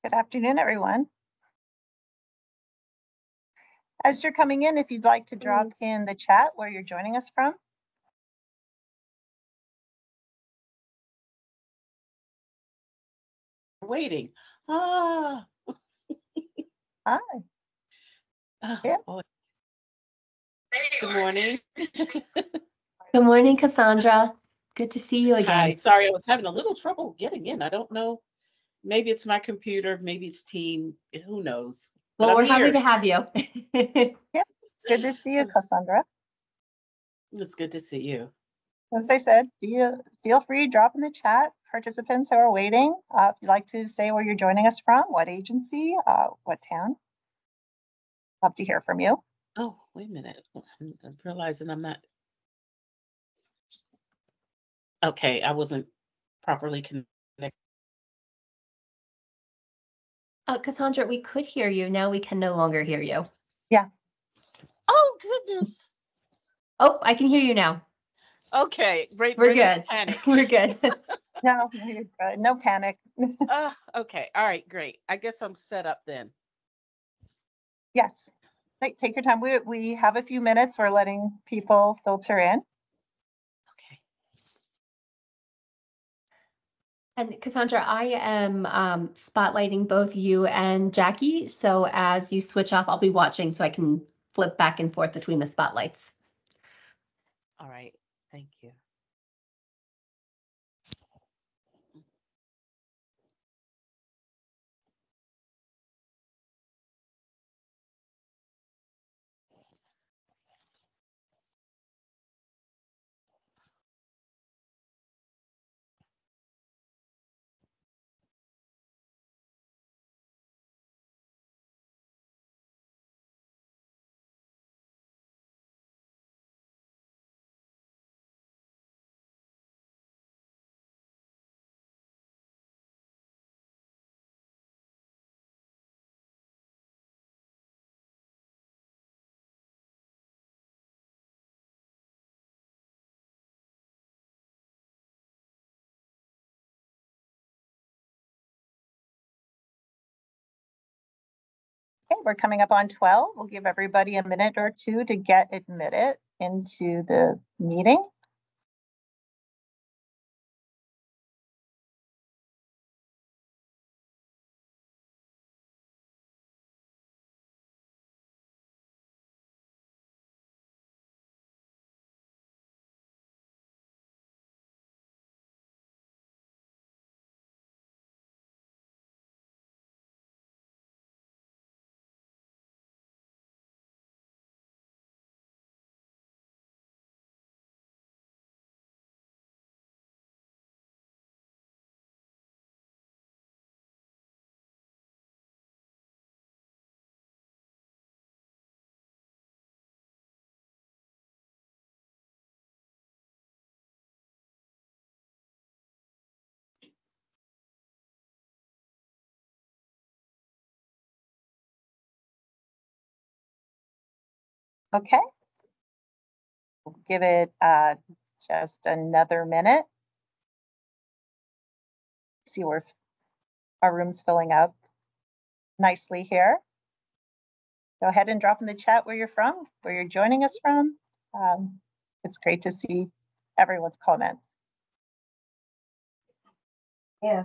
Good afternoon, everyone. As you're coming in, if you'd like to drop in the chat where you're joining us from. Waiting. Hi. Yeah. Oh, good morning. Good morning, Cassandra. Good to see you again. Hi. Sorry, I was having a little trouble getting in. I don't know. Maybe it's my computer. Maybe it's Team. Who knows? Well, we're happy to have you. Yes. Good to see you, Cassandra. It's good to see you. As I said, feel free to drop in the chat. Participants who are waiting, if you'd like to say where you're joining us from, what agency, what town. Love to hear from you. Oh, wait a minute. I'm realizing I'm not. Okay, I wasn't properly connected. Cassandra, we could hear you. Now we can no longer hear you. Yeah. Oh, goodness. Oh, I can hear you now. Okay, great. We're good. Panic. We're good. No, you're good. No panic. Okay. All right, great. I guess I'm set up then. Yes. Take your time. We have a few minutes. We're letting people filter in. Okay. And Cassandra, I am spotlighting both you and Jackie. So as you switch off, I'll be watching so I can flip back and forth between the spotlights. All right. Thank you. Okay, we're coming up on 12. We'll give everybody a minute or two to get admitted into the meeting. Okay. We'll give it just another minute. See where our room's filling up nicely here. Go ahead and drop in the chat where you're from, where you're joining us from. It's great to see everyone's comments. Yeah.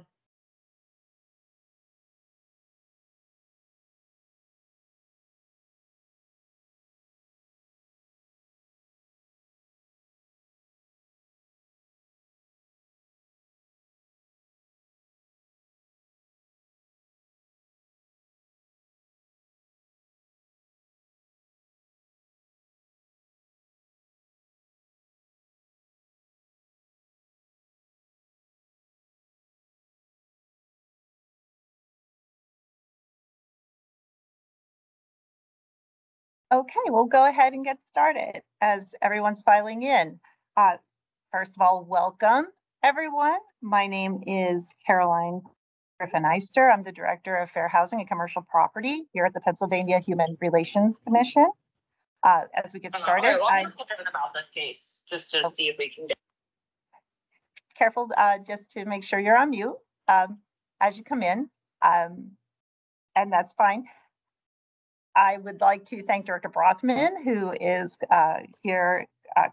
Okay, we'll go ahead and get started as everyone's filing in. First of all, welcome everyone. My name is Caroline Griffin-Eister. I'm the Director of Fair Housing and Commercial Property here at the Pennsylvania Human Relations Commission. As we get started, I'm about this case just to see if we can get careful just to make sure you're on mute as you come in. and that's fine. I would like to thank Director Brothman, who is here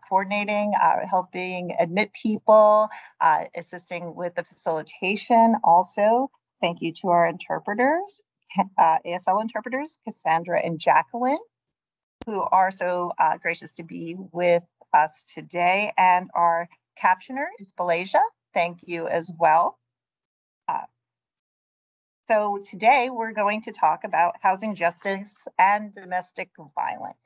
coordinating, helping admit people, assisting with the facilitation. Also, thank you to our interpreters, ASL interpreters, Cassandra and Jacqueline, who are so gracious to be with us today. And our captioner is Balasia. Thank you as well. So today we're going to talk about housing justice and domestic violence.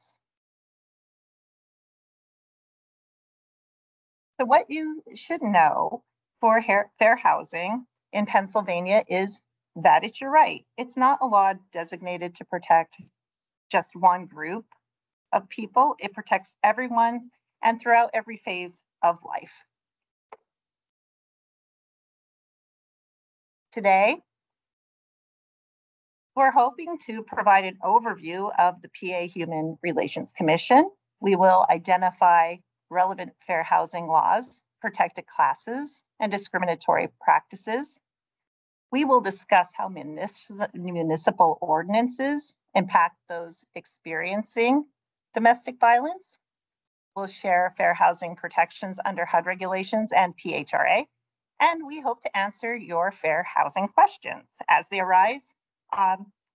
So what you should know for fair housing in Pennsylvania is that it's your right. It's not a law designated to protect just one group of people. It protects everyone and throughout every phase of life. Today, we're hoping to provide an overview of the PA Human Relations Commission. We will identify relevant fair housing laws, protected classes, and discriminatory practices. We will discuss how municipal ordinances impact those experiencing domestic violence. We'll share fair housing protections under HUD regulations and PHRA. And we hope to answer your fair housing questions as they arise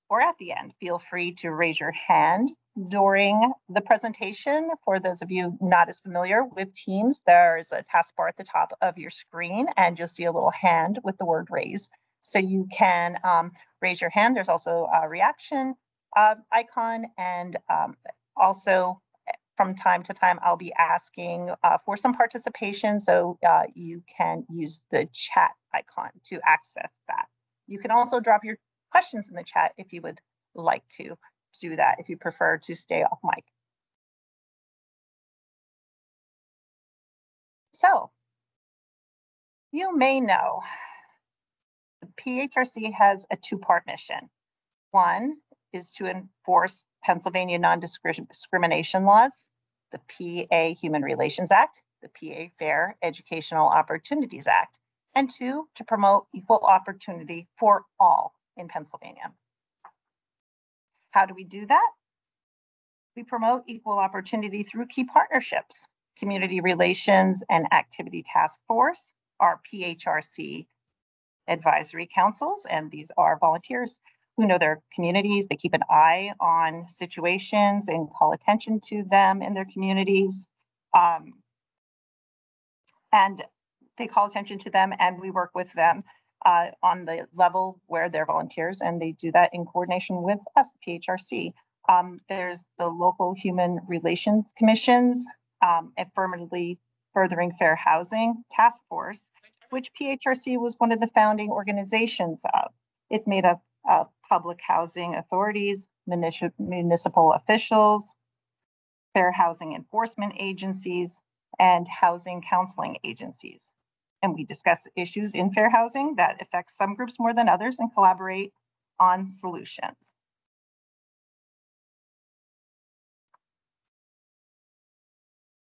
or at the end. Feel free to raise your hand during the presentation. For those of you not as familiar with Teams, there's a taskbar at the top of your screen and you'll see a little hand with the word raise. So you can raise your hand. There's also a reaction icon, and also from time to time, I'll be asking for some participation, so you can use the chat icon to access that. You can also drop your questions in the chat if you would like to do that, if you prefer to stay off mic. So, you may know the PHRC has a two-part mission. One is to enforce Pennsylvania non-discrimination laws, the PA Human Relations Act, the PA Fair Educational Opportunities Act, and two, to promote equal opportunity for all in Pennsylvania. How do we do that? We promote equal opportunity through key partnerships, Community Relations and Activity Task Force, our PHRC advisory councils, and these are volunteers who know their communities. They keep an eye on situations and call attention to them in their communities. And they call attention to them, and we work with them on the level where they're volunteers, and they do that in coordination with us, PHRC. There's the local human relations commissions, affirmatively furthering fair housing task force, which PHRC was one of the founding organizations of. It's made up of public housing authorities, municipal officials, fair housing enforcement agencies, and housing counseling agencies. And we discuss issues in fair housing that affect some groups more than others and collaborate on solutions.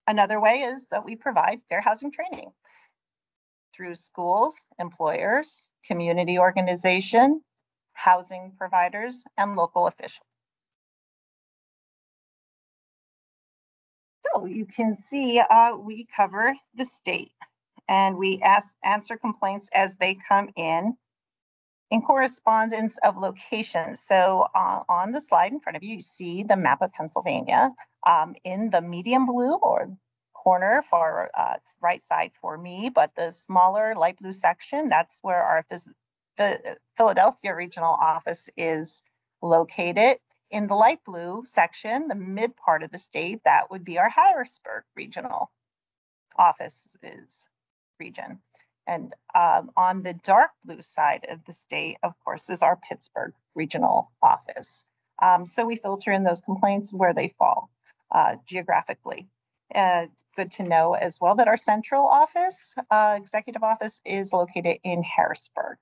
Another way is that we provide fair housing training through schools, employers, community organizations, housing providers, and local officials. So you can see we cover the state, and we answer complaints as they come in correspondence of locations. So on the slide in front of you, you see the map of Pennsylvania. In the medium blue or corner for right side for me, but the smaller light blue section, that's where our Philadelphia regional office is located. In the light blue section, the mid part of the state, that would be our Harrisburg regional office region. And on the dark blue side of the state, of course, is our Pittsburgh regional office. So we filter in those complaints where they fall geographically. Good to know as well that our central office, executive office, is located in Harrisburg.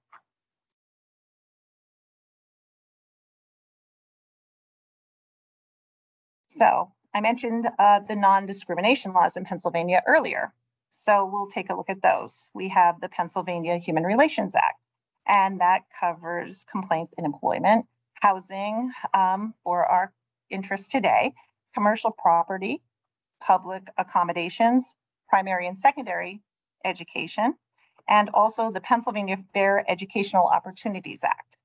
So I mentioned the non-discrimination laws in Pennsylvania earlier. So we'll take a look at those. We have the Pennsylvania Human Relations Act, and that covers complaints in employment, housing for our interest today, commercial property, public accommodations, primary and secondary education, and also the Pennsylvania Fair Educational Opportunities Act,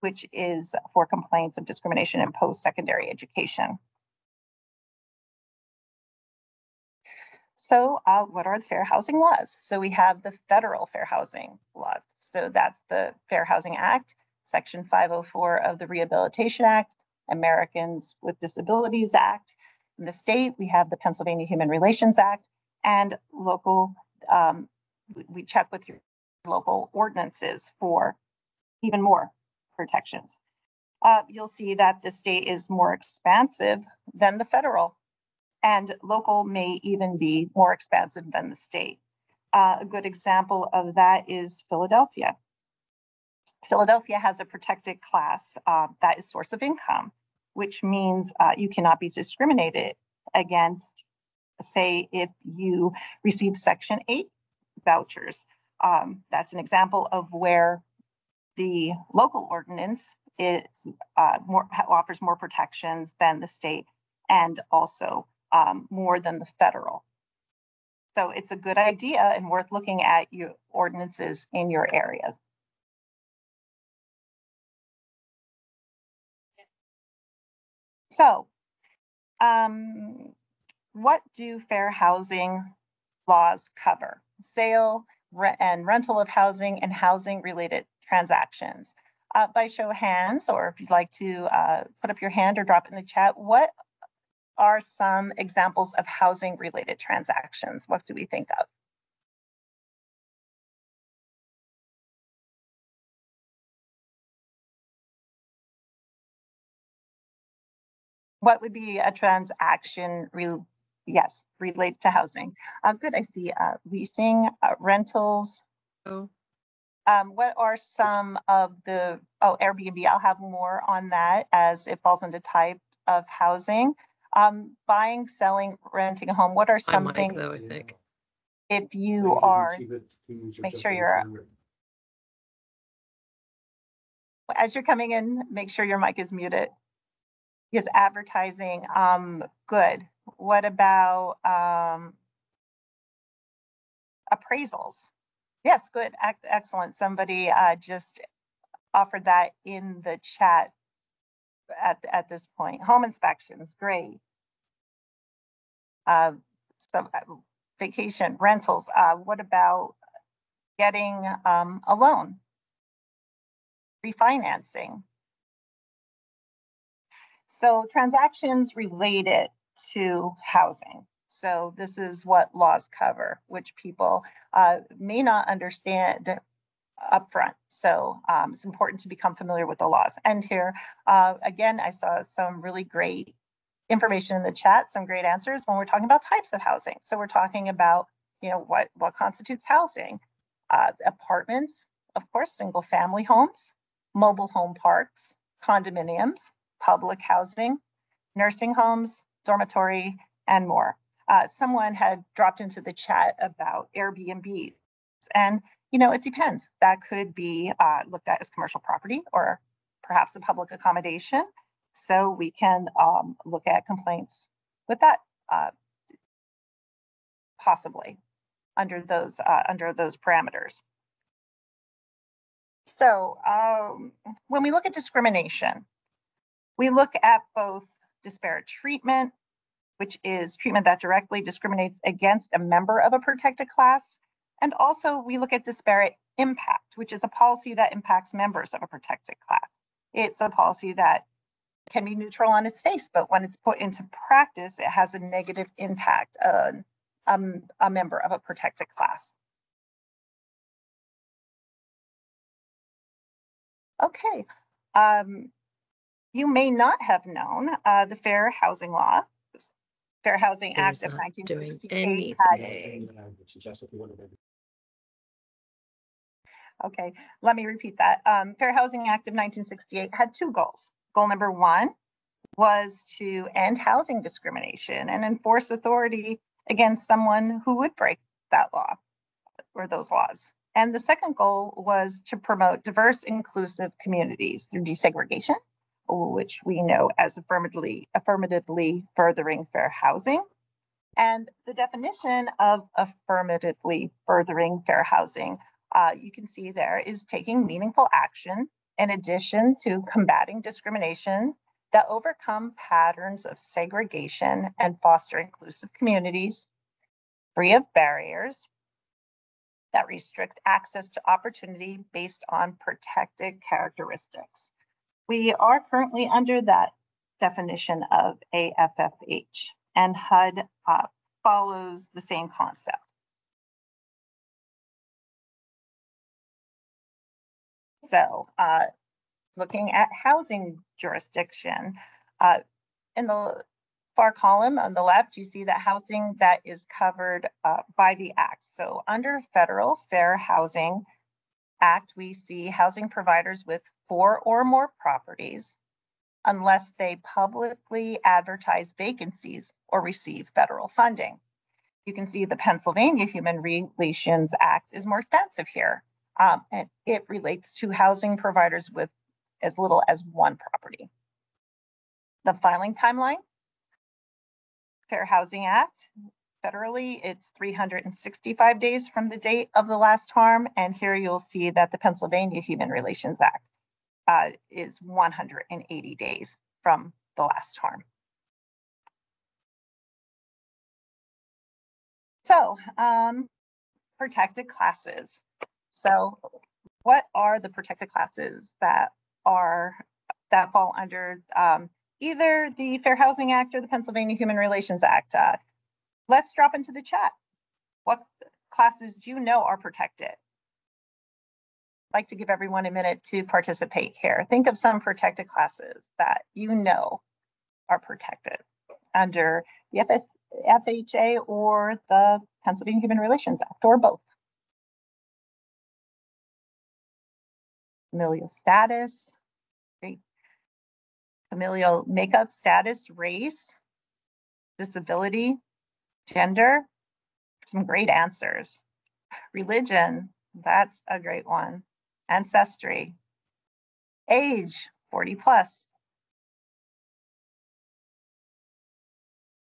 which is for complaints of discrimination in post-secondary education. So what are the fair housing laws? So we have the federal fair housing laws. So that's the Fair Housing Act, Section 504 of the Rehabilitation Act, Americans with Disabilities Act. In the state, we have the Pennsylvania Human Relations Act, and local, we check with your local ordinances for even more protections. You'll see that the state is more expansive than the federal, and local may even be more expansive than the state. A good example of that is Philadelphia. Philadelphia has a protected class that is source of income, which means you cannot be discriminated against, say, if you receive Section 8 vouchers. That's an example of where the local ordinance is offers more protections than the state, and also more than the federal. So it's a good idea and worth looking at your ordinances in your areas. So what do fair housing laws cover? Sale and rental of housing and housing related transactions. By show of hands, or if you'd like to put up your hand or drop it in the chat, what are some examples of housing related transactions? What do we think of? What would be a transaction related to housing? Good, I see leasing, rentals. Oh. What are some of the, Airbnb, I'll have more on that as it falls into type of housing. Buying, selling, renting a home, what are some Mike, things, though, I think. if you are, make sure you're, as you're coming in, make sure your mic is muted. Yes, advertising, good. What about appraisals? Yes, good, excellent. Somebody just offered that in the chat at this point. Home inspections, great. Vacation rentals, what about getting a loan? Refinancing. So transactions related to housing. So this is what laws cover, which people may not understand upfront. So it's important to become familiar with the laws. And here, again, I saw some really great information in the chat, some great answers when we're talking about types of housing. So we're talking about, what constitutes housing. Apartments, of course, single family homes, mobile home parks, condominiums, public housing, nursing homes, dormitory, and more. Someone had dropped into the chat about Airbnbs, and it depends. That could be looked at as commercial property or perhaps a public accommodation. So we can look at complaints with that possibly under those parameters. So when we look at discrimination, we look at both disparate treatment, which is treatment that directly discriminates against a member of a protected class. And also we look at disparate impact, which is a policy that impacts members of a protected class. It's a policy that can be neutral on its face, but when it's put into practice, it has a negative impact on a member of a protected class. Okay. You may not have known the Fair Housing Law, Fair Housing Act of 1968 Okay, let me repeat that. Fair Housing Act of 1968 had two goals. Goal number one was to end housing discrimination and enforce authority against someone who would break that law or those laws. And the second goal was to promote diverse, inclusive communities through desegregation, which we know as affirmatively furthering fair housing. And the definition of affirmatively furthering fair housing, you can see there, is taking meaningful action in addition to combating discrimination that overcome patterns of segregation and foster inclusive communities free of barriers that restrict access to opportunity based on protected characteristics. We are currently under that definition of AFFH, and HUD follows the same concept. So looking at housing jurisdiction, in the far column on the left, you see that housing that is covered by the Act. So under Federal Fair Housing Act, we see housing providers with 4 or more properties unless they publicly advertise vacancies or receive federal funding. You can see the Pennsylvania Human Relations Act is more expansive here. And it relates to housing providers with as little as 1 property. The filing timeline, Fair Housing Act, federally, it's 365 days from the date of the last harm. And here you'll see that the Pennsylvania Human Relations Act is 180 days from the last harm. So, protected classes. So what are the protected classes that fall under either the Fair Housing Act or the Pennsylvania Human Relations Act? Let's drop into the chat. What classes do you know are protected? I'd like to give everyone a minute to participate here. Think of some protected classes that you know are protected under the FHA or the Pennsylvania Human Relations Act, or both. Familial status, great. Familial makeup, status, race, disability, gender, some great answers. Religion, that's a great one. Ancestry, age, 40 plus.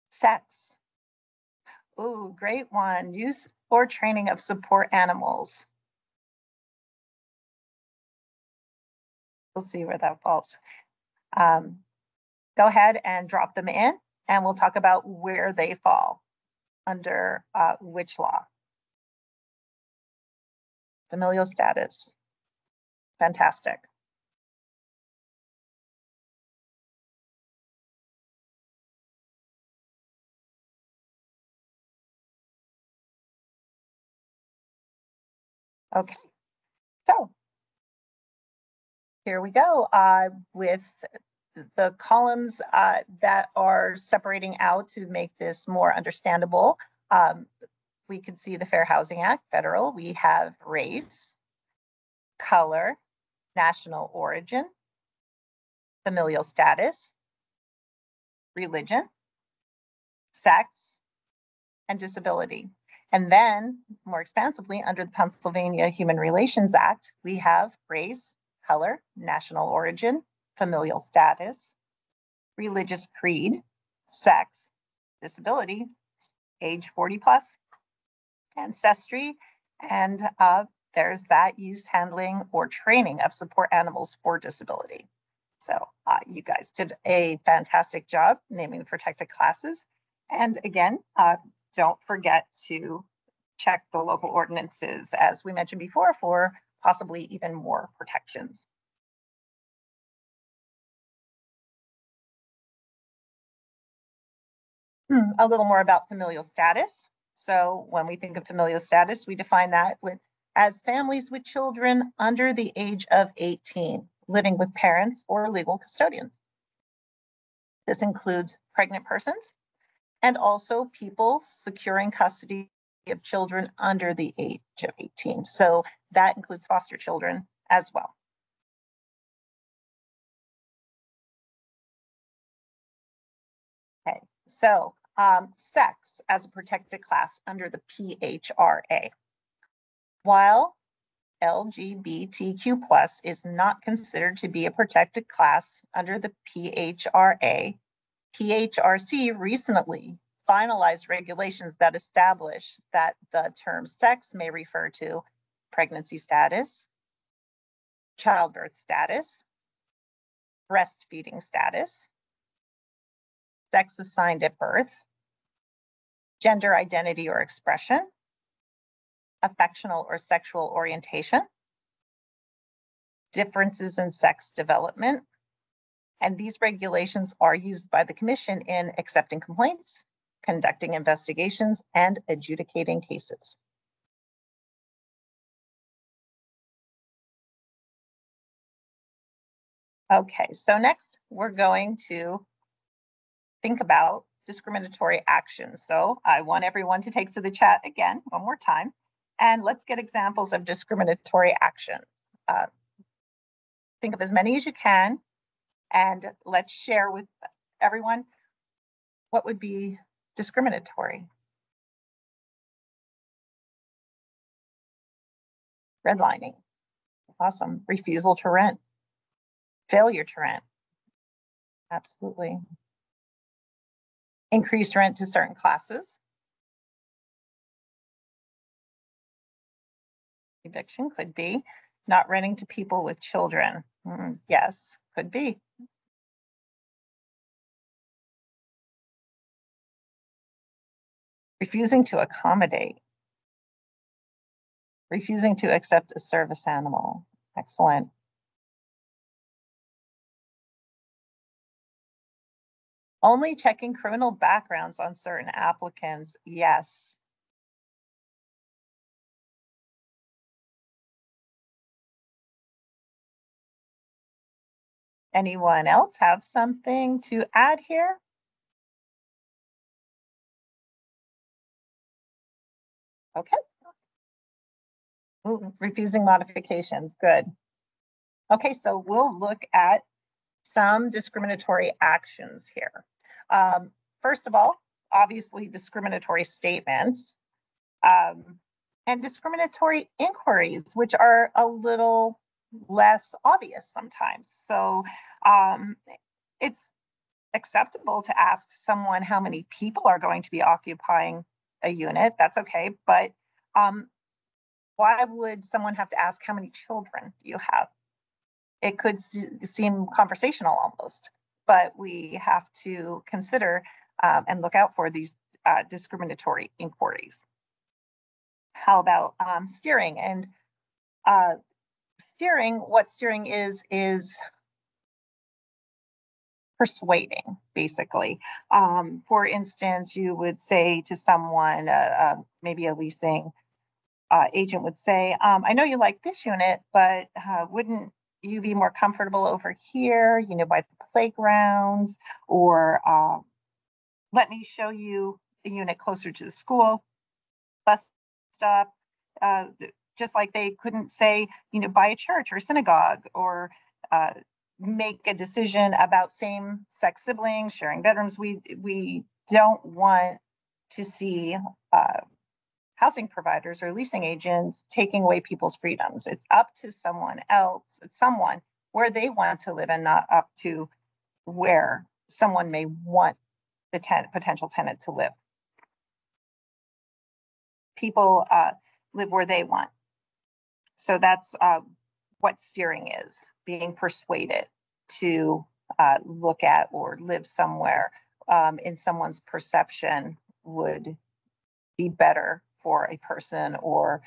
Sex, ooh, great one. Use or training of support animals. We'll see where that falls. Go ahead and drop them in, and we'll talk about where they fall under which law. Familial status, fantastic. Okay, so here we go with the columns that are separating out to make this more understandable. We can see the Fair Housing Act, federal. We have race, color, national origin, familial status, religion, sex, and disability. And then, more expansively, under the Pennsylvania Human Relations Act, we have race, color, national origin, familial status, religious creed, sex, disability, age 40 plus, ancestry, and there's that use, handling, or training of support animals for disability. So you guys did a fantastic job naming the protected classes. And again, don't forget to check the local ordinances, as we mentioned before, for possibly even more protections. A little more about familial status. So when we think of familial status, we define that as families with children under the age of 18 living with parents or legal custodians. This includes pregnant persons and also people securing custody of children under the age of 18. So that includes foster children as well. Okay, so sex as a protected class under the PHRA. While LGBTQ+ is not considered to be a protected class under the PHRA. PHRC recently finalized regulations that establish that the term sex may refer to pregnancy status, childbirth status, breastfeeding status, sex assigned at birth, gender identity or expression, affectional or sexual orientation, differences in sex development, and these regulations are used by the Commission in accepting complaints, conducting investigations, and adjudicating cases. Okay, so next we're going to think about discriminatory actions. So I want everyone to take to the chat again one more time, and let's get examples of discriminatory action. Think of as many as you can, and let's share with everyone what would be discriminatory. Redlining. Awesome. Refusal to rent. Failure to rent. Absolutely. Increased rent to certain classes. Eviction could be. Not renting to people with children. Yes, could be. Refusing to accommodate. Refusing to accept a service animal. Excellent. Only checking criminal backgrounds on certain applicants. Yes. Anyone else have something to add here? Okay. Ooh, refusing modifications, good. Okay, so we'll look at some discriminatory actions here. First of all, obviously discriminatory statements and discriminatory inquiries, which are a little less obvious sometimes. So it's acceptable to ask someone how many people are going to be occupying a unit. That's okay, but why would someone have to ask how many children do you have? It could seem conversational almost, but we have to consider and look out for these discriminatory inquiries. How about steering? And steering, what steering is persuading, basically. For instance, you would say to someone, maybe a leasing agent would say, I know you like this unit, but wouldn't you be more comfortable over here, by the playgrounds, or let me show you a unit closer to the school, bus stop, just like they couldn't say, buy a church or synagogue, or make a decision about same-sex siblings sharing bedrooms. We don't want to see housing providers or leasing agents taking away people's freedoms. It's up to someone else, someone where they want to live, and not up to where someone may want the potential tenant to live. People live where they want. So that's what steering is, being persuaded to look at or live somewhere in someone's perception would be better for a person or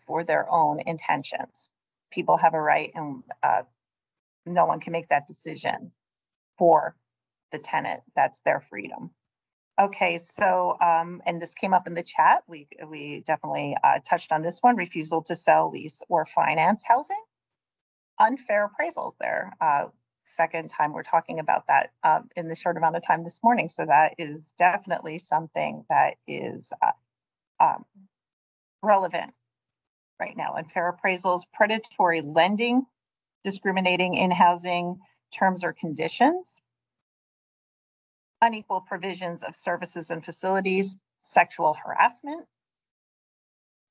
for their own intentions. People have a right, and no one can make that decision for the tenant. That's their freedom. Okay, so, and this came up in the chat. We definitely touched on this one: refusal to sell, lease, or finance housing. Unfair appraisals there. Second time we're talking about that in the short amount of time this morning. So that is definitely something that is relevant right now. Unfair appraisals, predatory lending, discriminating in housing terms or conditions, unequal provisions of services and facilities, sexual harassment,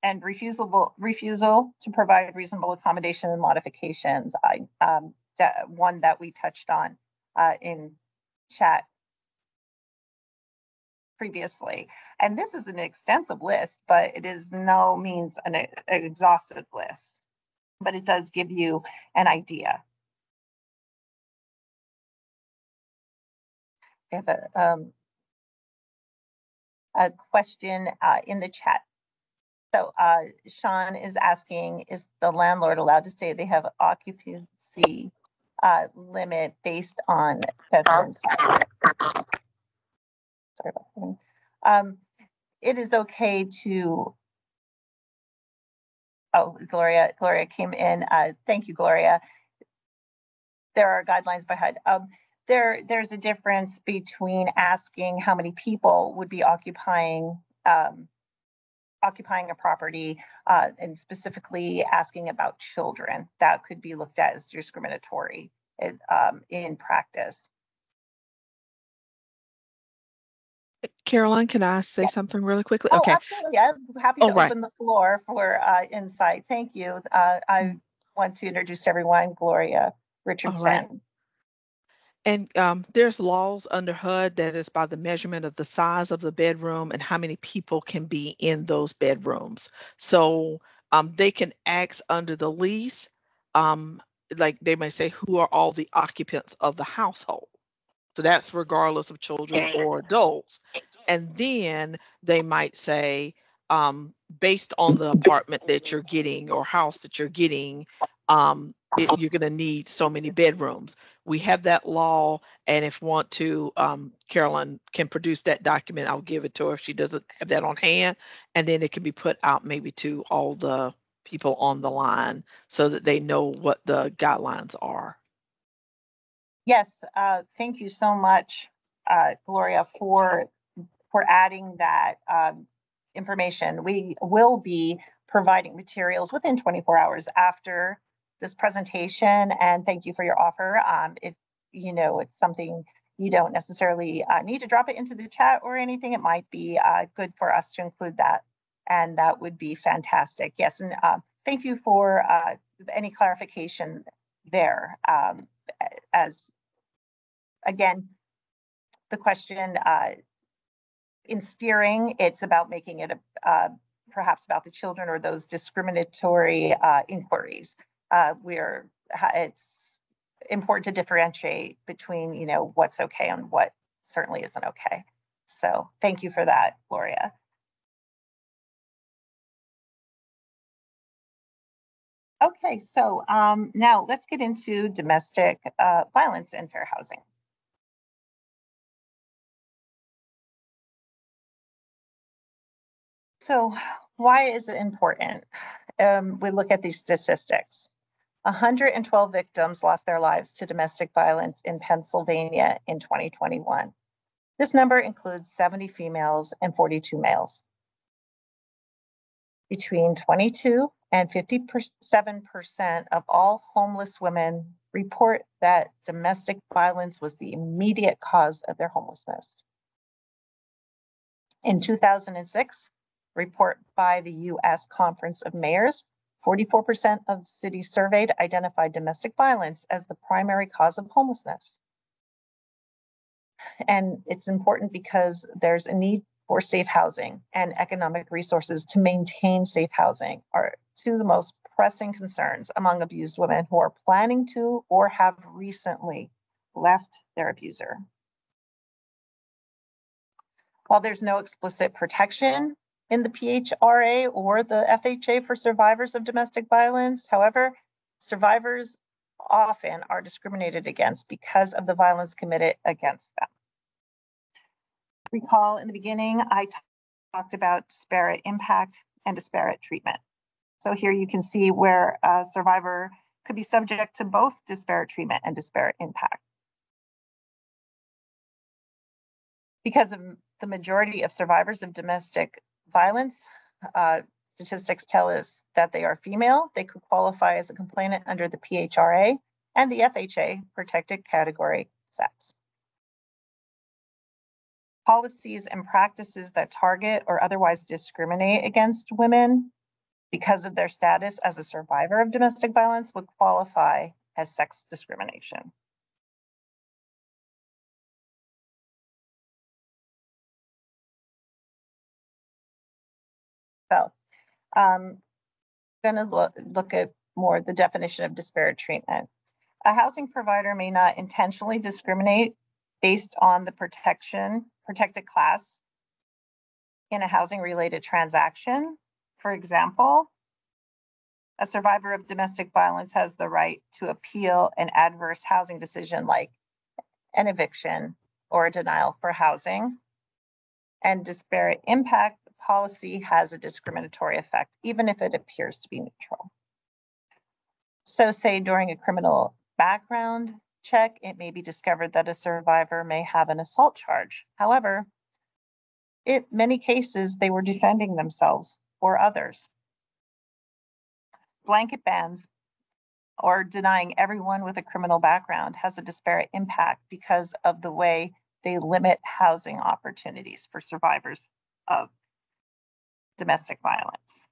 and refusal to provide reasonable accommodation and modifications. One that we touched on in chat previously. And this is an extensive list, but it is no means an exhaustive list, but it does give you an idea. I have a question in the chat. So Sean is asking, is the landlord allowed to say they have occupancy limit based on bedroom size? Sorry about that. It is okay to, oh, Gloria came in. Thank you, Gloria. There are guidelines by HUD. There's a difference between asking how many people would be occupying a property and specifically asking about children. That could be looked at as discriminatory in practice. Caroline, can I say something really quickly? Oh, Okay. absolutely. I'm happy to right. open the floor for insight. Thank you. I want to introduce everyone, Gloria Richardson. Right. And there's laws under HUD that is by the measurement of the size of the bedroom and how many people can be in those bedrooms. So they can ask under the lease, like they may say, who are all the occupants of the household? So that's regardless of children or adults. And then they might say, based on the apartment that you're getting or house that you're getting, you're going to need so many bedrooms. We have that law, and if want to, Caroline can produce that document. I'll give it to her if she doesn't have that on hand, and then it can be put out maybe to all the people on the line so that they know what the guidelines are. Yes, thank you so much, Gloria, for adding that information. We will be providing materials within 24 hours after this presentation, and thank you for your offer. If you know it's something you don't necessarily need to drop it into the chat or anything, it might be good for us to include that, and that would be fantastic. Yes, and thank you for any clarification there. As again, the question in steering, it's about making it perhaps about the children or those discriminatory inquiries. It's important to differentiate between, you know, what's okay and what certainly isn't okay. So thank you for that, Gloria. Okay, so now let's get into domestic violence and fair housing. So why is it important? We look at these statistics. 112 victims lost their lives to domestic violence in Pennsylvania in 2021. This number includes 70 females and 42 males. Between 22 and 57% of all homeless women report that domestic violence was the immediate cause of their homelessness. In 2006, report by the U.S. Conference of Mayors, 44% of cities surveyed identified domestic violence as the primary cause of homelessness. And it's important because there's a need for safe housing, and economic resources to maintain safe housing are two of the most pressing concerns among abused women who are planning to or have recently left their abuser. While there's no explicit protection in the PHRA or the FHA for survivors of domestic violence, however, survivors often are discriminated against because of the violence committed against them. Recall in the beginning, I talked about disparate impact and disparate treatment. So here you can see where a survivor could be subject to both disparate treatment and disparate impact. Because of the majority of survivors of domestic violence, statistics tell us that they are female, they could qualify as a complainant under the PHRA and the FHA protected category sex. Policies and practices that target or otherwise discriminate against women because of their status as a survivor of domestic violence would qualify as sex discrimination. So I'm going to look at more the definition of disparate treatment. A housing provider may not intentionally discriminate based on the protected class in a housing related transaction. For example, a survivor of domestic violence has the right to appeal an adverse housing decision like an eviction or a denial for housing. And disparate impact policy has a discriminatory effect, even if it appears to be neutral. So say during a criminal background check, it may be discovered that a survivor may have an assault charge. However, in many cases, they were defending themselves or others. Blanket bans or denying everyone with a criminal background has a disparate impact because of the way they limit housing opportunities for survivors of domestic violence.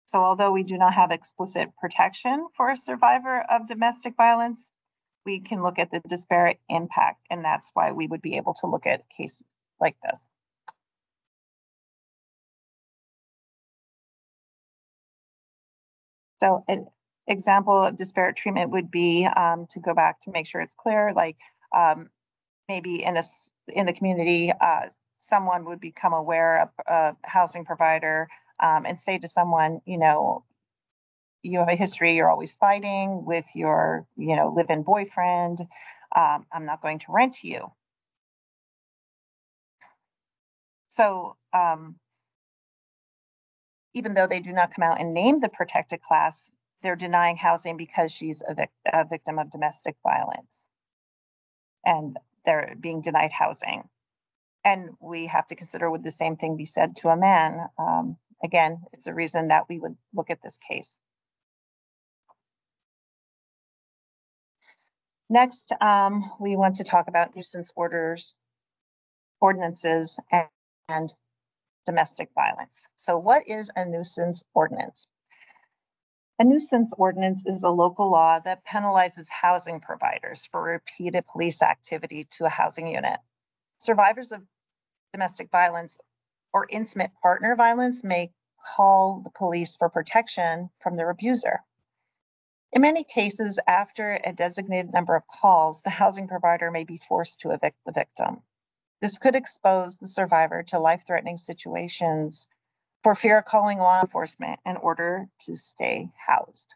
So although we do not have explicit protection for a survivor of domestic violence, we can look at the disparate impact, and that's why we would be able to look at cases like this. So an example of disparate treatment would be, to go back to make sure it's clear, like maybe in the community, someone would become aware of a housing provider and say to someone, you know, you have a history, you're always fighting with your, you know, live-in boyfriend. I'm not going to rent to you. So even though they do not come out and name the protected class, they're denying housing because she's a victim of domestic violence. And they're being denied housing. And we have to consider, would the same thing be said to a man? Again, it's a reason that we would look at this case. Next, we want to talk about nuisance ordinances, and domestic violence. So what is a nuisance ordinance? A nuisance ordinance is a local law that penalizes housing providers for repeated police activity to a housing unit. Survivors of domestic violence or intimate partner violence may call the police for protection from their abuser. In many cases, after a designated number of calls, the housing provider may be forced to evict the victim. This could expose the survivor to life-threatening situations for fear of calling law enforcement in order to stay housed.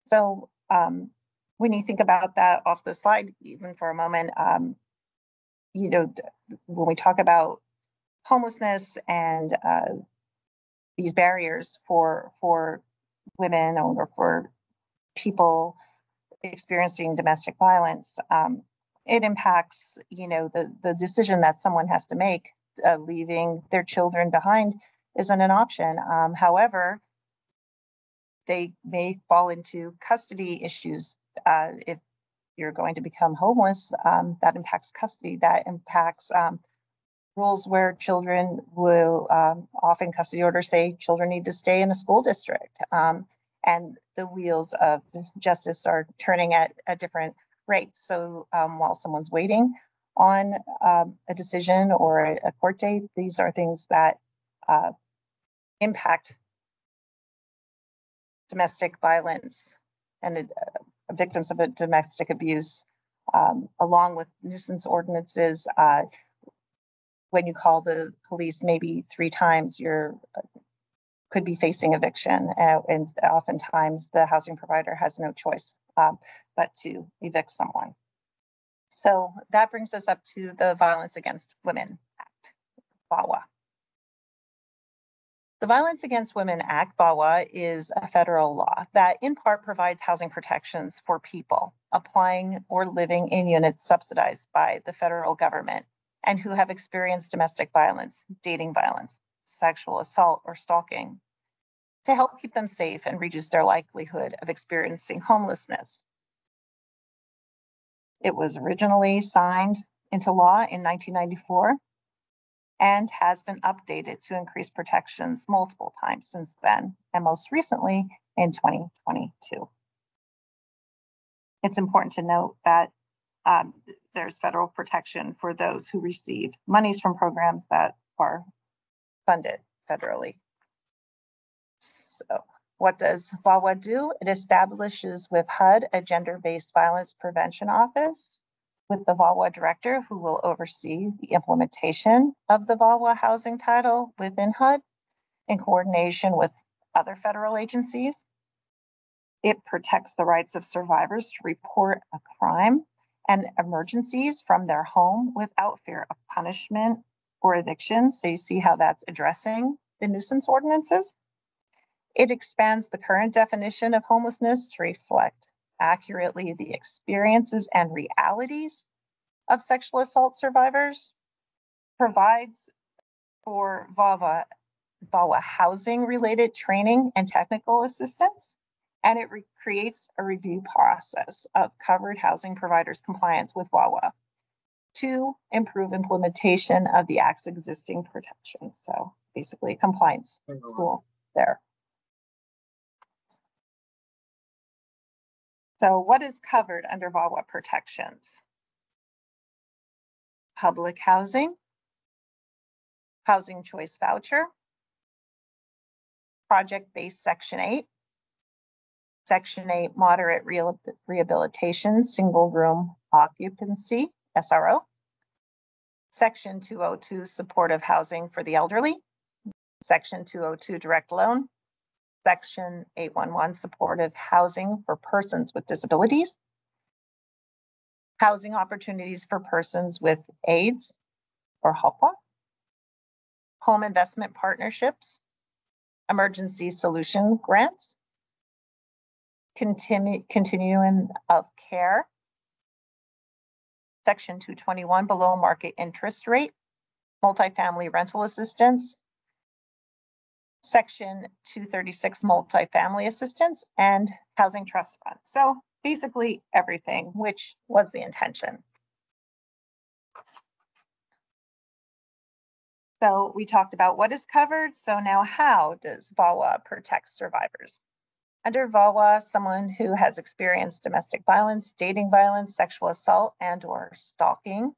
So when you think about that off the slide, even for a moment, you know, when we talk about homelessness and these barriers for women or for people experiencing domestic violence, it impacts, you know, the decision that someone has to make. Leaving their children behind isn't an option. However, they may fall into custody issues. If you're going to become homeless, that impacts custody. That impacts rules where children will, often custody orders say children need to stay in a school district. And the wheels of justice are turning at different rates. So while someone's waiting on a decision or a court date, these are things that impact domestic violence and victims of domestic abuse, along with nuisance ordinances. When you call the police maybe 3 times, you're could be facing eviction, and oftentimes the housing provider has no choice but to evict someone. So that brings us up to the Violence Against Women Act, VAWA. The Violence Against Women Act, VAWA, is a federal law that in part provides housing protections for people applying or living in units subsidized by the federal government and who have experienced domestic violence, dating violence, sexual assault, or stalking, to help keep them safe and reduce their likelihood of experiencing homelessness. It was originally signed into law in 1994 and has been updated to increase protections multiple times since then, and most recently in 2022. It's important to note that there's federal protection for those who receive monies from programs that are funded federally. So what does VAWA do? It establishes with HUD a gender-based violence prevention office with the VAWA director, who will oversee the implementation of the VAWA housing title within HUD in coordination with other federal agencies. It protects the rights of survivors to report a crime and emergencies from their home without fear of punishment or eviction. So you see how that's addressing the nuisance ordinances. It expands the current definition of homelessness to reflect accurately the experiences and realities of sexual assault survivors, provides for VAWA housing related training and technical assistance, and it creates a review process of covered housing providers' compliance with VAWA to improve implementation of the Act's existing protections. So basically a compliance tool there. So what is covered under VAWA protections? Public housing, housing choice voucher, project-based Section 8, Section 8 moderate rehabilitation, single room occupancy, SRO, Section 202 supportive housing for the elderly, Section 202 direct loan, Section 811 supportive housing for persons with disabilities, housing opportunities for persons with AIDS or HOPA, home investment partnerships, emergency solution grants, continuum of care, Section 221 below market interest rate, multifamily rental assistance, Section 236 multifamily assistance, and housing trust fund. So basically everything, which was the intention. So we talked about what is covered. So now how does VAWA protect survivors? Under VAWA, someone who has experienced domestic violence, dating violence, sexual assault, and/or stalking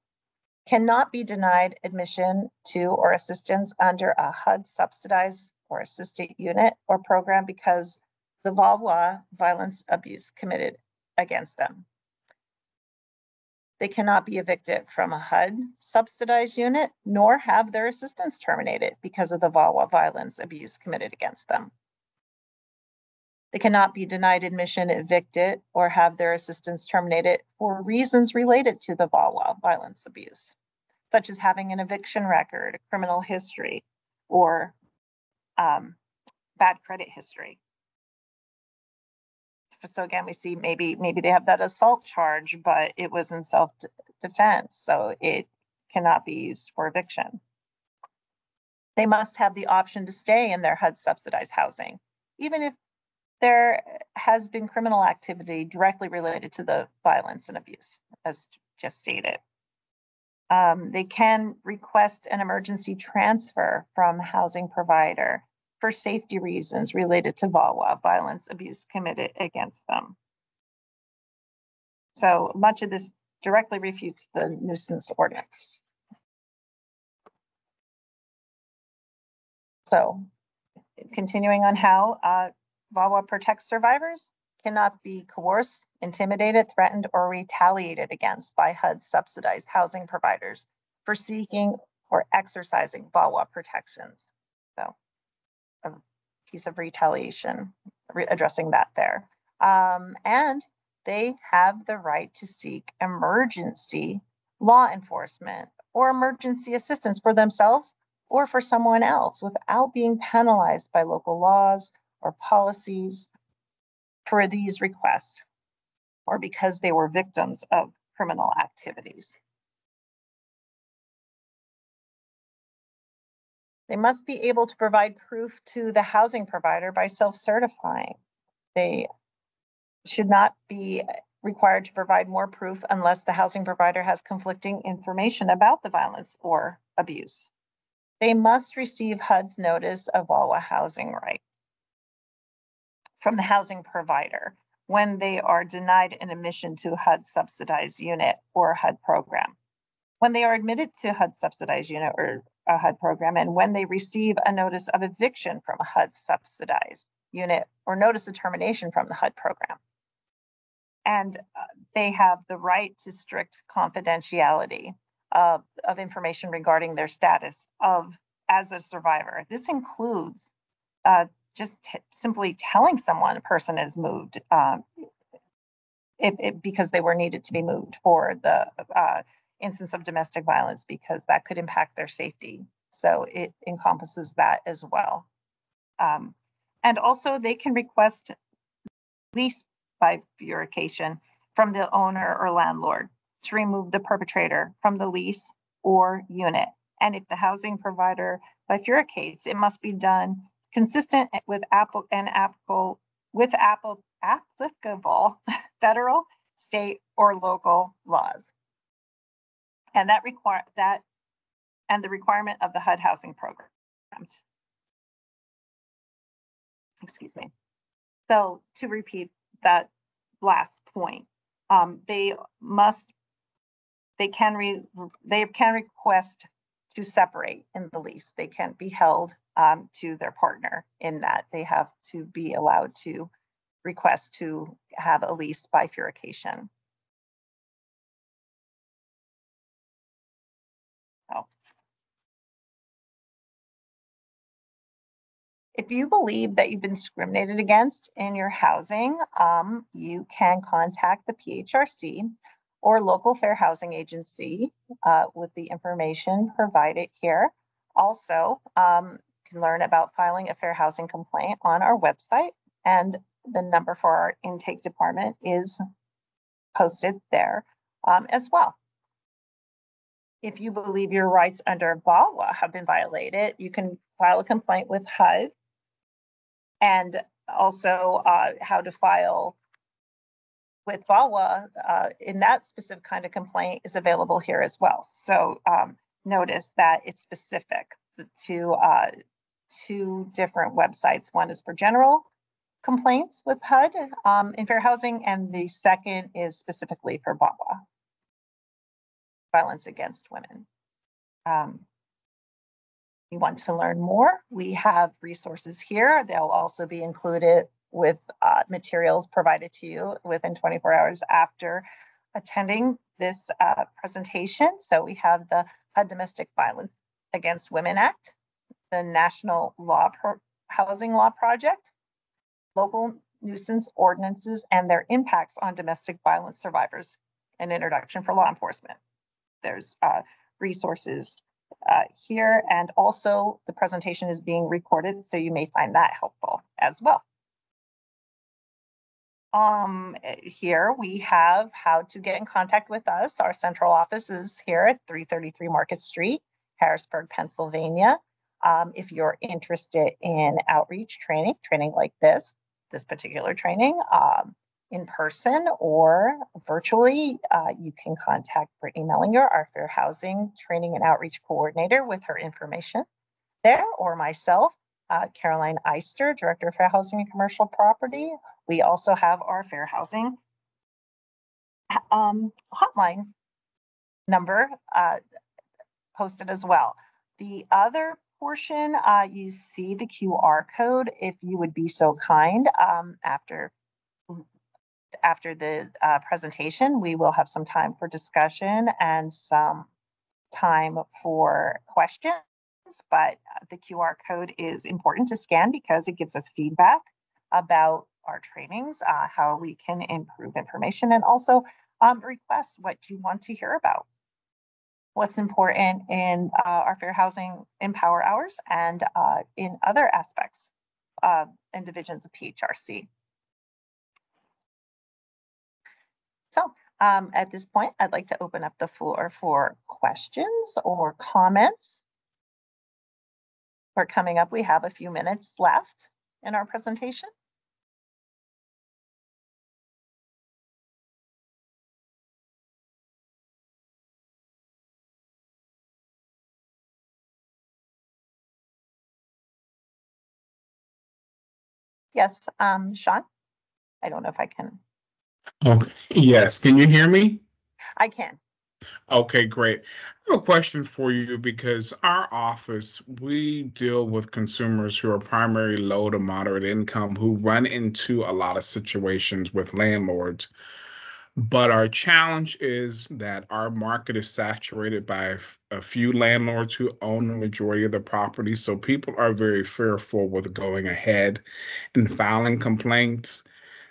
cannot be denied admission to or assistance under a HUD subsidized or assisted unit or program because the VAWA violence abuse committed against them. They cannot be evicted from a HUD subsidized unit nor have their assistance terminated because of the VAWA violence abuse committed against them. They cannot be denied admission, evicted, or have their assistance terminated for reasons related to the VAWA violence abuse, such as having an eviction record, a criminal history, or bad credit history. So again, we see maybe they have that assault charge, but it was in self-defense, so it cannot be used for eviction. They must have the option to stay in their HUD subsidized housing, even if there has been criminal activity directly related to the violence and abuse, as just stated. They can request an emergency transfer from housing provider for safety reasons related to VAWA violence abuse committed against them. So much of this directly refutes the nuisance ordinance. So continuing on how VAWA protects survivors, cannot be coerced, intimidated, threatened, or retaliated against by HUD subsidized housing providers for seeking or exercising VAWA protections. So a piece of retaliation, addressing that there. And they have the right to seek emergency law enforcement or emergency assistance for themselves or for someone else without being penalized by local laws or policies for these requests, or because they were victims of criminal activities. They must be able to provide proof to the housing provider by self-certifying. They should not be required to provide more proof unless the housing provider has conflicting information about the violence or abuse. They must receive HUD's notice of VAWA housing rights from the housing provider when they are denied an admission to HUD subsidized unit or HUD program. When they are admitted to HUD subsidized unit or a HUD program, and when they receive a notice of eviction from a HUD subsidized unit or notice of termination from the HUD program. And they have the right to strict confidentiality of information regarding their status as a survivor. This includes just simply telling someone a person is moved because they were needed to be moved for the instance of domestic violence, because that could impact their safety. So it encompasses that as well. And also they can request lease bifurcation from the owner or landlord to remove the perpetrator from the lease or unit. And if the housing provider bifurcates, it must be done consistent with applicable federal, state, or local laws. And the requirement of the HUD housing program. Excuse me. So to repeat that last point, they can request to separate in the lease. They can't be held to their partner in that. They have to be allowed to request to have a lease bifurcation. Oh. If you believe that you've been discriminated against in your housing, you can contact the PHRC or local fair housing agency with the information provided here. Also, you can learn about filing a fair housing complaint on our website, and the number for our intake department is posted there as well. If you believe your rights under VAWA have been violated, you can file a complaint with HUD. And also how to file with VAWA in that specific kind of complaint is available here as well. So notice that it's specific to two different websites. One is for general complaints with HUD in fair housing, and the second is specifically for VAWA, violence against women. You want to learn more, we have resources here. They'll also be included with materials provided to you within 24 hours after attending this presentation. So we have the HUD Domestic Violence Against Women Act, the National Housing Law Project, local nuisance ordinances and their impacts on domestic violence survivors, an introduction for law enforcement. There's resources here, and also the presentation is being recorded, so you may find that helpful as well. Here we have how to get in contact with us. Our central office is here at 333 Market Street, Harrisburg, Pennsylvania. If you're interested in outreach training like this particular training, in person or virtually, you can contact Brittany Mellinger, our Fair Housing Training and Outreach Coordinator, with her information there, or myself, Caroline Eister, Director of Fair Housing and Commercial Property. We also have our Fair Housing hotline number posted as well. The other portion, you see the QR code. If you would be so kind, after the presentation, we will have some time for discussion and some time for questions, but the QR code is important to scan because it gives us feedback about our trainings, how we can improve information, and also request what you want to hear about. What's important in our Fair Housing Empower Hours and in other aspects and divisions of PHRC. So at this point, I'd like to open up the floor for questions or comments. We're coming up, we have a few minutes left in our presentation. Yes, Sean? I don't know if I can. Oh, yes. Can you hear me? I can. Okay, great. I have a question for you because our office, we deal with consumers who are primarily low to moderate income who run into a lot of situations with landlords. But our challenge is that our market is saturated by a few landlords who own the majority of the property. So people are very fearful with going ahead and filing complaints.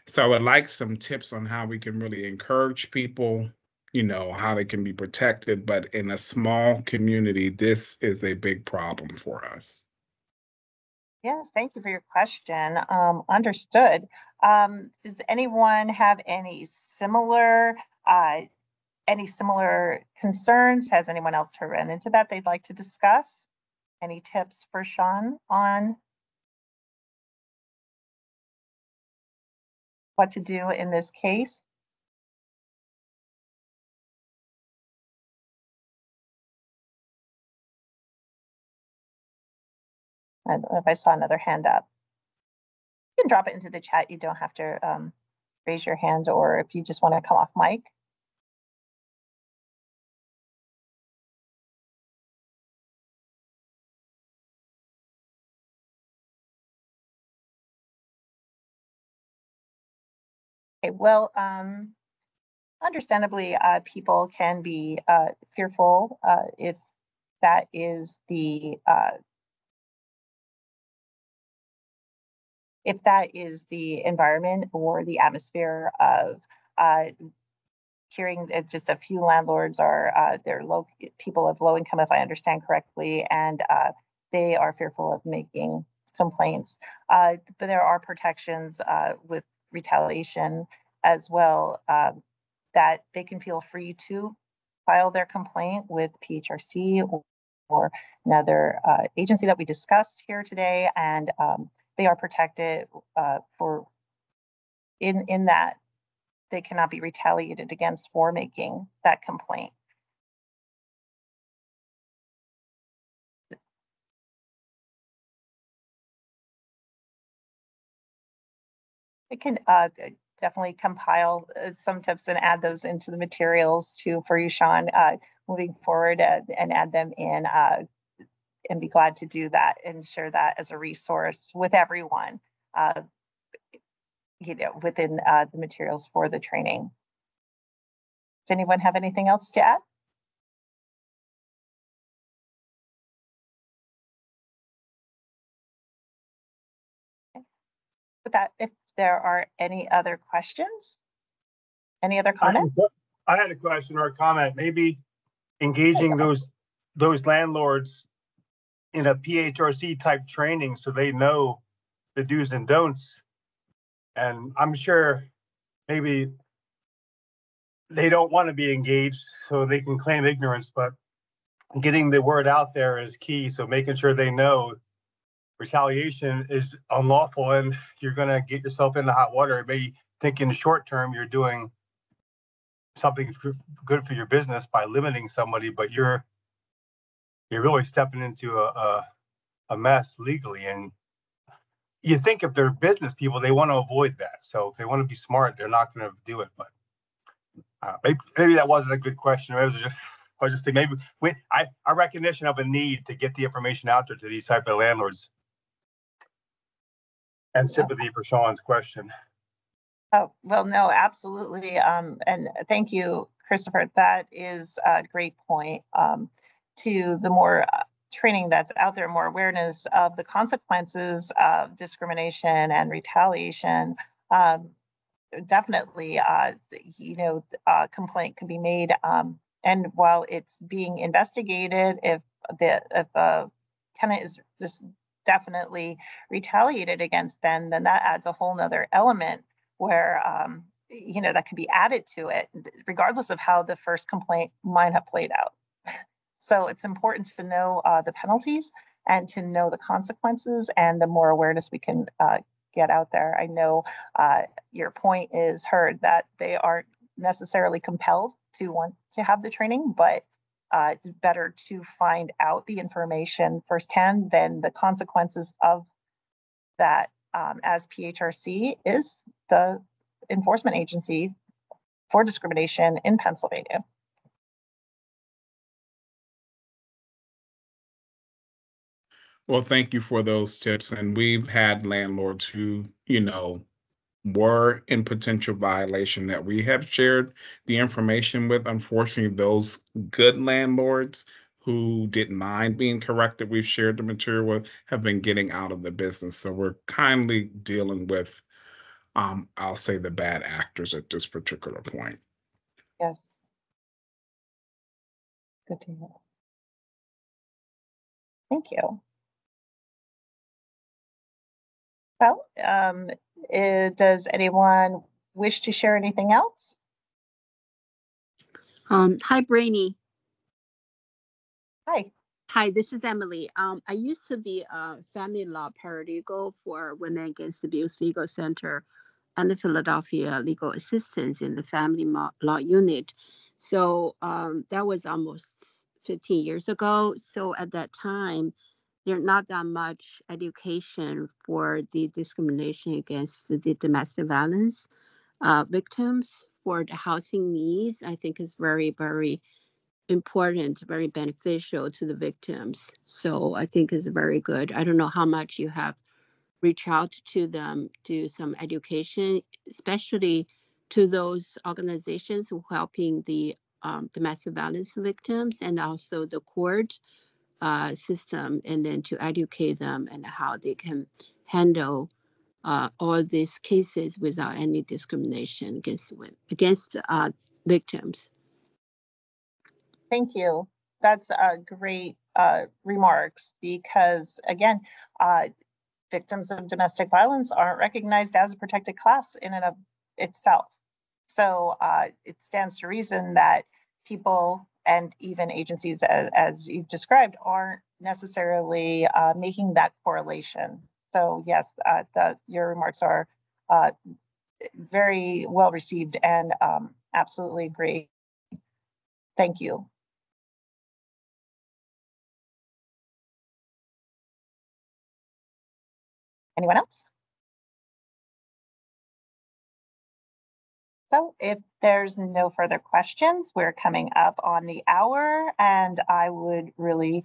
So I would like some tips on how we can really encourage people, how they can be protected. But in a small community, this is a big problem for us. Yes, thank you for your question. Understood. Does anyone have any similar concerns? Has anyone else run into that they'd like to discuss? Any tips for Sean on what to do in this case? I don't know if I saw another hand up. You can drop it into the chat. You don't have to raise your hand, or if you just want to come off mic. Okay, well, understandably, people can be fearful if that is the environment or the atmosphere of hearing that just a few landlords are they're people of low income, if I understand correctly, and they are fearful of making complaints. But there are protections with retaliation as well, that they can feel free to file their complaint with PHRC or another agency that we discussed here today, and they are protected for in that they cannot be retaliated against for making that complaint. I can definitely compile some tips and add those into the materials too for you, Sean, moving forward, and add them in, and be glad to do that and share that as a resource with everyone, within the materials for the training. Does anyone have anything else to add? With that, if there are any other questions, any other comments? I had a question or a comment. Maybe engaging those landlords in a PHRC type training so they know the do's and don'ts. And I'm sure maybe they don't want to be engaged so they can claim ignorance, but getting the word out there is key. So making sure they know retaliation is unlawful and you're going to get yourself into hot water. Maybe think in the short term you're doing something good for your business by limiting somebody, but you're really stepping into a mess legally. And you think if they're business people, they want to avoid that. So if they want to be smart, they're not going to do it. But maybe that wasn't a good question. I was just thinking maybe our recognition of a need to get the information out there to these type of landlords. And sympathy for Sean's question. Oh, well, no, absolutely. And thank you, Christopher. That is a great point. To the more training that's out there, more awareness of the consequences of discrimination and retaliation. Definitely, complaint can be made. And while it's being investigated, if a tenant is just definitely retaliated against, then that adds a whole nother element where that can be added to it, regardless of how the first complaint might have played out. So it's important to know the penalties and to know the consequences, and the more awareness we can get out there. I know your point is heard that they aren't necessarily compelled to want to have the training, but it's better to find out the information firsthand than the consequences of that as PHRC is the enforcement agency for discrimination in Pennsylvania. Well, thank you for those tips. And we've had landlords who, were in potential violation that we have shared the information with. Unfortunately, those good landlords who didn't mind being corrected, we've shared the material with, have been getting out of the business. So we're kindly dealing with, I'll say, the bad actors at this particular point. Yes. Good to hear. Thank you. Well, does anyone wish to share anything else? Hi, Brainy. Hi. Hi, this is Emily. I used to be a family law paralegal for Women Against Abuse Legal Center and the Philadelphia Legal Assistance in the Family Law Unit. So that was almost 15 years ago. So at that time, there's not that much education for the discrimination against the domestic violence victims. For the housing needs, I think is very, very important, very beneficial to the victims. So I think it's very good. I don't know how much you have reached out to them, do some education, especially to those organizations who are helping the domestic violence victims and also the court system, and then to educate them and how they can handle all these cases without any discrimination against victims. Thank you. That's great remarks, because again, victims of domestic violence aren't recognized as a protected class in and of itself. So it stands to reason that people and even agencies, as you've described, aren't necessarily making that correlation. So yes, your remarks are very well received, and absolutely agree. Thank you. Anyone else? So if there's no further questions, we're coming up on the hour, and I would really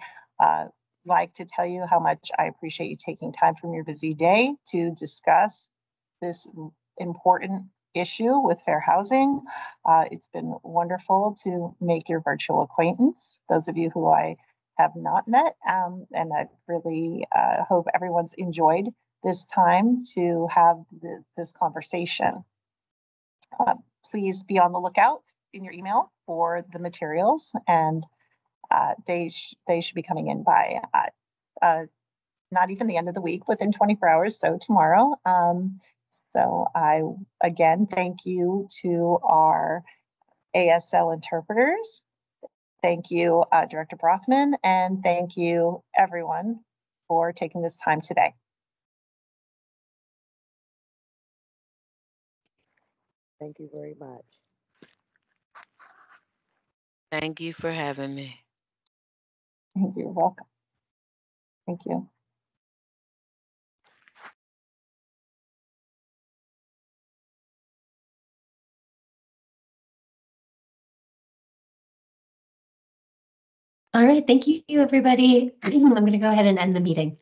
like to tell you how much I appreciate you taking time from your busy day to discuss this important issue with fair housing. It's been wonderful to make your virtual acquaintance, those of you who I have not met, and I really hope everyone's enjoyed this time to have this conversation. Please be on the lookout in your email for the materials, and they should be coming in by not even the end of the week, within 24 hours, so tomorrow. So I, again, thank you to our ASL interpreters. Thank you, Director Brothman, and thank you, everyone, for taking this time today. Thank you very much. Thank you for having me. You're welcome. Thank you. All right, thank you, everybody. I'm going to go ahead and end the meeting.